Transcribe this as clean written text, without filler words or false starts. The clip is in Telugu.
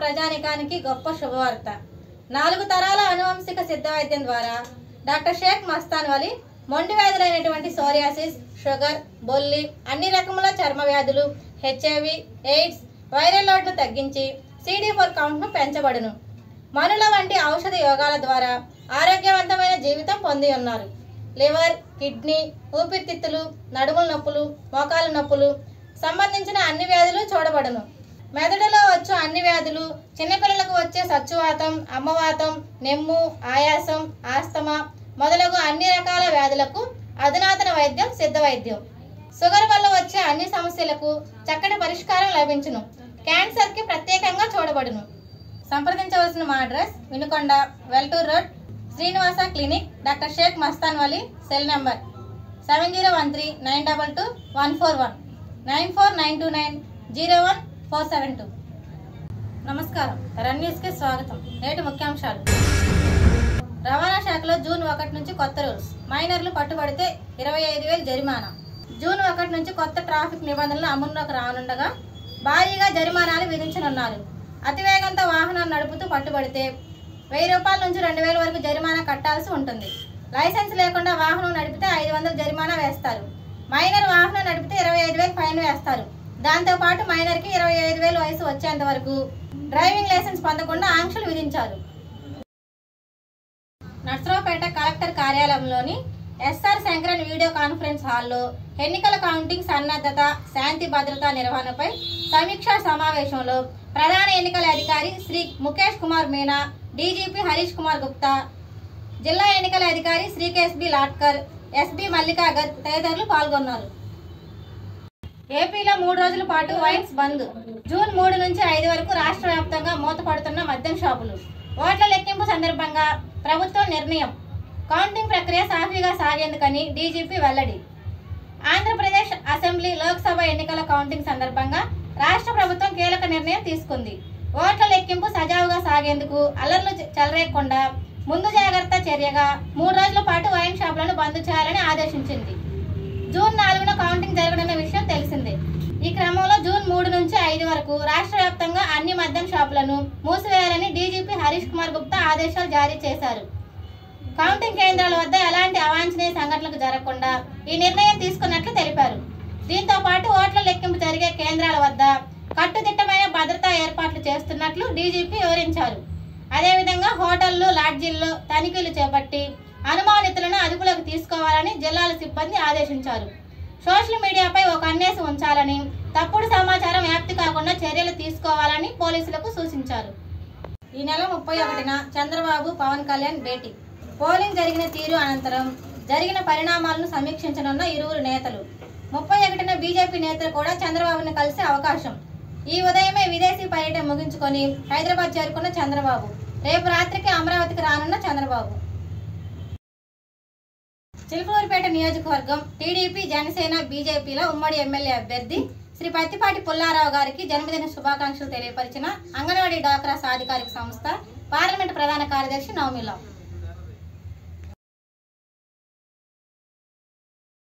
ప్రజానికానికి గొప్ప శుభవార్త. 4 తరాల అనువంశిక సిద్ధ వైద్యం ద్వారా డాక్టర్ షేక్ మస్తాన్ వలి మొండి వ్యాధులైనటువంటి సోరియాసిస్, షుగర్, బొల్లి, అన్ని రకముల చర్మ వ్యాధులు, హెచ్ఐవి, ఎయిడ్స్, వైరల్ లోడ్ను తగ్గించి CD4 కౌంట్ను పెంచబడును. మనుల వంటి ఔషధ యోగాల ద్వారా ఆరోగ్యవంతమైన జీవితం పొంది ఉన్నారు. లివర్, కిడ్నీ, ఊపిరితిత్తులు, నడుముల నొప్పులు, మోకాల నొప్పులు సంబంధించిన అన్ని వ్యాధులు చూడబడును. మెదడులో వచ్చు అన్ని వ్యాధులు, చిన్నపిల్లలకు వచ్చే సచ్చువాతం, అమ్మవాతం, నెమ్ము, ఆయాసం, ఆస్తమా మొదలగు అన్ని రకాల వ్యాధులకు అధునాతన వైద్యం సిద్ధ వైద్యం. షుగర్ వల్ల వచ్చే అన్ని సమస్యలకు చక్కటి పరిష్కారం లభించును. క్యాన్సర్కి ప్రత్యేకంగా చూడబడును. సంప్రదించవలసిన మా address Vinukonda, Veltur road, Srinivasa clinic, doctor Shaik Mastan Vali. Cell number 7013922141 9492901472. నమస్కారం, రన్ న్యూస్కి స్వాగతం. నేటి ముఖ్యాంశాలు. రవాణా శాఖలో జూన్ 1 నుంచి కొత్త రూల్స్. మైనర్లు పట్టుబడితే 25,000 జరిమానా. జూన్ 1 నుంచి కొత్త ట్రాఫిక్ నిబంధనలు అమలులోకి రానుండగా భారీగా జరిమానాలు విధించనున్నారు. అతివేగంతో వాహనం నడుపుతూ పట్టుబడితే 1000 రూపాయల నుంచి 2000 వరకు జరిమానా కట్టాల్సి ఉంటుంది. లైసెన్స్ లేకుండా వాహనం నడిపితే 500 జరిమానా వేస్తారు. మైనర్ వాహనం నడిపితే 25,000 ఫైన్ వేస్తారు. దాంతోపాటు మైనర్కి 25,000 వయసు వచ్చేంత వరకు డ్రైవింగ్ లైసెన్స్ పొందకుండా ఆంక్షలు విధించారు. నర్సరావుపేట కలెక్టర్ కార్యాలయంలోని ఎస్ఆర్ శంకరన్ వీడియో కాన్ఫరెన్స్ హాల్లో ఎన్నికల కౌంటింగ్ సన్నద్ధత, శాంతి భద్రతా నిర్వహణపై సమీక్షా సమావేశంలో ప్రధాన ఎన్నికల అధికారి శ్రీ ముఖేష్ కుమార్ మీనా, డీజీపీ హరీష్ కుమార్ గుప్తా, జిల్లా ఎన్నికల అధికారి శ్రీ కేఎస్బి లాట్కర్, ఎస్బి మల్లికా గర్గ్ తదితరులు పాల్గొన్నారు. ఏపీలో 3 రోజుల పాటు వైన్స్ బంద్. జూన్ 3 నుంచి 5 వరకు రాష్ట్ర వ్యాప్తంగా మూతపడుతున్న మద్యం షాపులు. ఓట్ల లెక్కింపు సందర్భంగా ప్రభుత్వం నిర్ణయం. కౌంటింగ్ ప్రక్రియ సాఫీగా సాగేందుకని డీజీపీ వెల్లడి. ఆంధ్రప్రదేశ్ అసెంబ్లీ, లోక్సభ ఎన్నికల కౌంటింగ్ సందర్భంగా రాష్ట్ర ప్రభుత్వం కీలక నిర్ణయం తీసుకుంది. ఓట్ల లెక్కింపు సజావుగా సాగేందుకు అల్లర్లు చెలరేయకుండా ముందు జాగ్రత్త చర్యగా 3 రోజుల పాటు వైన్ షాపులను బంద్ చేయాలని ఆదేశించింది. జూన్ 4న కౌంటింగ్ జరగనున్న విషయం తెలిసిందే. ఈ క్రమంలో జూన్ 3 నుంచి 5 వరకు రాష్ట్ర వ్యాప్తంగా అన్ని మద్యం షాపులను మూసివేయాలని డీజీపీ హరీష్ కుమార్ గుప్తా ఆదేశాలు జారీ చేశారు. కౌంటింగ్ కేంద్రాల వద్ద ఎలాంటి అవాంఛనీయ సంఘటనలకు జరగకుండా ఈ నిర్ణయం తీసుకున్నట్లు తెలిపారు. దీంతో పాటు ఓట్ల లెక్కింపు జరిగే కేంద్రాల వద్ద కట్టుదిట్టమైన భద్రతా ఏర్పాట్లు చేస్తున్నట్లు డీజీపీ వివరించారు. అదేవిధంగా హోటళ్లు, లాడ్జీల్లో తనిఖీలు చేపట్టి అనుమానితులను అదుపులోకి తీసుకోవాలని జిల్లాల సిబ్బంది ఆదేశించారు. సోషల్ మీడియాపై ఒక కన్నేసి ఉంచాలని, తప్పుడు సమాచారం వ్యాప్తి కాకుండా చర్యలు తీసుకోవాలని పోలీసులకు సూచించారు. ఈ నెల 31న చంద్రబాబు, పవన్ కళ్యాణ్ భేటీ. పోలింగ్ జరిగిన తీరు అనంతరం జరిగిన పరిణామాలను సమీక్షించనున్న ఇరువురు నేతలు. 31న బీజేపీ నేతలు కూడా చంద్రబాబును కలిసే అవకాశం. ఈ ఉదయమే విదేశీ పర్యటన ముగించుకొని హైదరాబాద్ చేరుకున్న చంద్రబాబు రేపు రాత్రికి అమరావతికి రానున్న చంద్రబాబు. చిలుకూరుపేట నియోజకవర్గం టీడీపీ, జనసేన, బీజేపీల ఉమ్మడి ఎమ్మెల్యే అభ్యర్థి శ్రీ పత్తిపాటి పుల్లారావు గారికి జన్మదిన శుభాకాంక్షలు తెలియపరిచిన అంగన్వాడీ డ్వాక్రా సాధికారిక సంస్థ పార్లమెంటు ప్రధాన కార్యదర్శి నవమిలా.